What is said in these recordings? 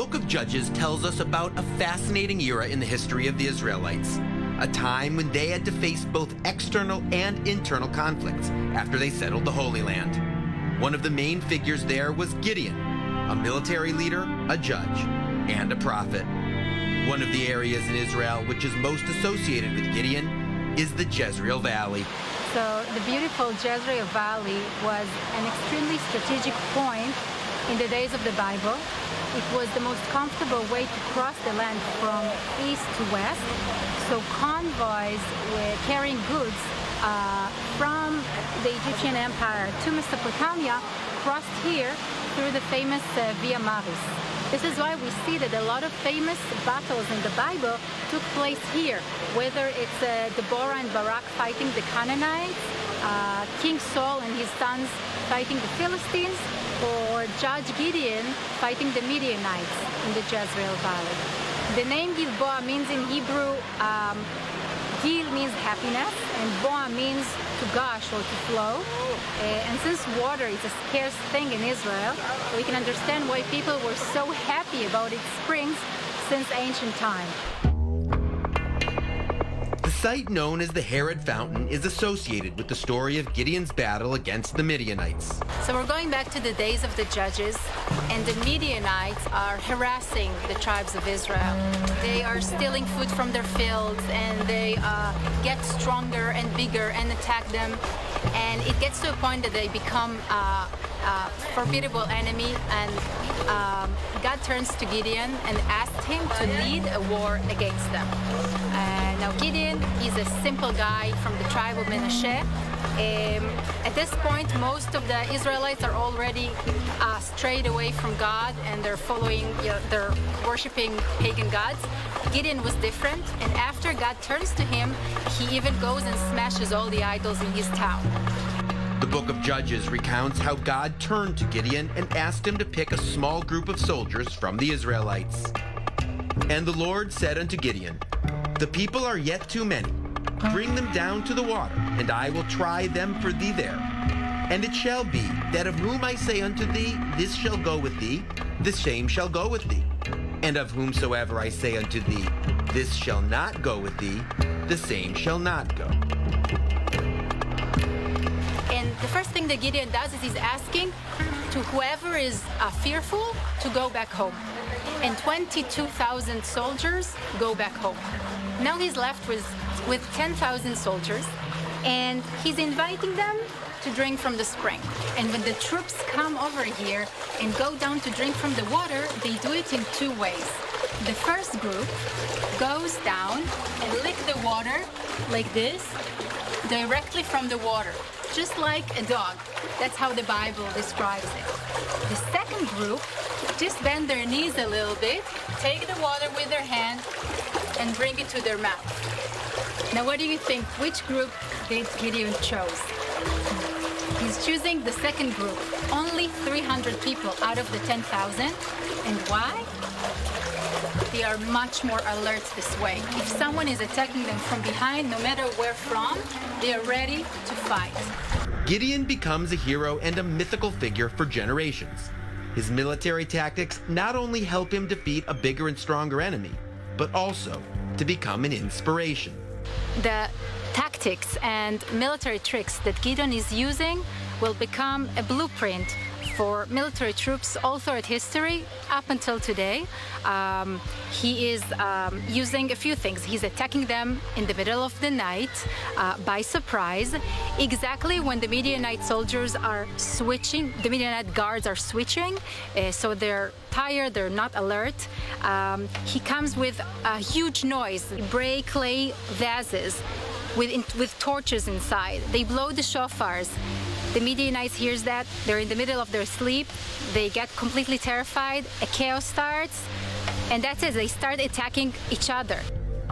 book of Judges tells us about a fascinating era in the history of the Israelites, a time when they had to face both external and internal conflicts after they settled the Holy Land. One of the main figures there was Gideon, a military leader, a judge, and a prophet. One of the areas in Israel which is most associated with Gideon is the Jezreel Valley. So the beautiful Jezreel Valley was an extremely strategic point in the days of the Bible. It was the most comfortable way to cross the land from east to west. So convoys were carrying goods from the Egyptian Empire to Mesopotamia crossed here through the famous Via Maris. This is why we see that a lot of famous battles in the Bible took place here, whether it's Deborah and Barak fighting the Canaanites, King Saul and his sons fighting the Philistines, or Judge Gideon fighting the Midianites in the Jezreel Valley. The name Gilboa means in Hebrew, Gil means happiness, and Boa means to gush or to flow. And since water is a scarce thing in Israel, we can understand why people were so happy about its springs since ancient time. The site known as the Harod Fountain is associated with the story of Gideon's battle against the Midianites. So we're going back to the days of the judges, and the Midianites are harassing the tribes of Israel. They are stealing food from their fields, and they get stronger and bigger and attack them. And it gets to a point that they become a formidable enemy, and God turns to Gideon and asks him to lead a war against them. Now Gideon is a simple guy from the tribe of Menashe. At this point, most of the Israelites are already strayed away from God, and they're they're worshiping pagan gods. Gideon was different, and after God turns to him, he even goes and smashes all the idols in his town. The book of Judges recounts how God turned to Gideon and asked him to pick a small group of soldiers from the Israelites. And the Lord said unto Gideon, "The people are yet too many. Bring them down to the water, and I will try them for thee there. And it shall be that of whom I say unto thee, this shall go with thee, the same shall go with thee. And of whomsoever I say unto thee, this shall not go with thee, the same shall not go." And the first thing that Gideon does is he's asking to whoever is fearful to go back home. And 22,000 soldiers go back home. Now he's left with 10,000 soldiers, and he's inviting them to drink from the spring. And when the troops come over here and go down to drink from the water, they do it in two ways. The first group goes down and lick the water like this, directly from the water, just like a dog. That's how the Bible describes it. The second group just bend their knees a little bit, take the water with their hand, and bring it to their mouth. Now, what do you think? Which group did Gideon choose? He's choosing the second group. Only 300 people out of the 10,000. And why? They are much more alert this way. If someone is attacking them from behind, no matter where from, they are ready to fight. Gideon becomes a hero and a mythical figure for generations. His military tactics not only help him defeat a bigger and stronger enemy, but also to become an inspiration. The tactics and military tricks that Gideon is using will become a blueprint for military troops all throughout history up until today. He is using a few things. He's attacking them in the middle of the night by surprise, exactly when the Midianite soldiers are switching, the Midianite guards are switching, so they're tired, they're not alert. He comes with a huge noise, break clay vases with torches inside. They blow the shofars. The Midianites hears that, they're in the middle of their sleep, they get completely terrified, a chaos starts, and that's it, they start attacking each other.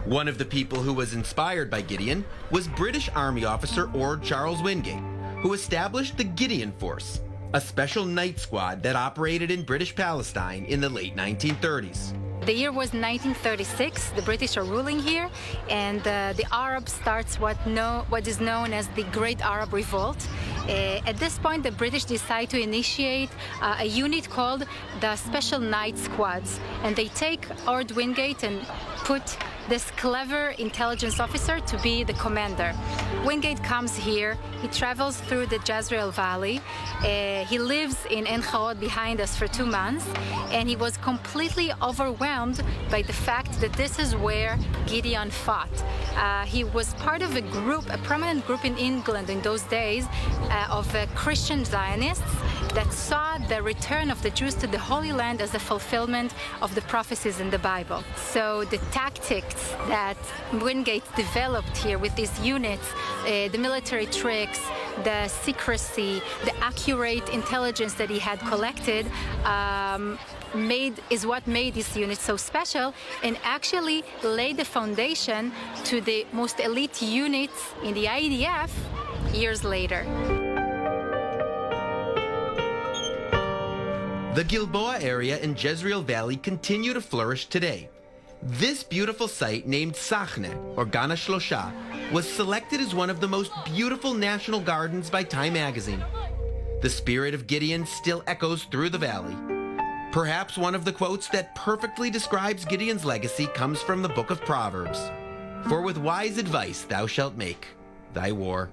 One of the people who was inspired by Gideon was British Army officer Ord Charles Wingate, who established the Gideon Force, a special night squad that operated in British Palestine in the late 1930s. The year was 1936, the British are ruling here, and the Arab starts what is known as the Great Arab Revolt. At this point, the British decide to initiate a unit called the Special Night Squads, and they take Ord Wingate and put this clever intelligence officer to be the commander. Wingate comes here, he travels through the Jezreel Valley, he lives in Ein Harod behind us for 2 months, and he was completely overwhelmed by the fact that this is where Gideon fought. He was part of a group, a prominent group in England in those days of Christian Zionists that saw the return of the Jews to the Holy Land as a fulfillment of the prophecies in the Bible. So the tactics that Wingate developed here with these units, the military tricks, the secrecy, the accurate intelligence that he had collected, is what made this unit so special and actually laid the foundation to the most elite units in the IDF years later. The Gilboa area in Jezreel Valley continue to flourish today. This beautiful site, named Sachne, or Gana Shlosha, was selected as one of the most beautiful national gardens by Time magazine. The spirit of Gideon still echoes through the valley. Perhaps one of the quotes that perfectly describes Gideon's legacy comes from the book of Proverbs. For with wise advice thou shalt make thy war.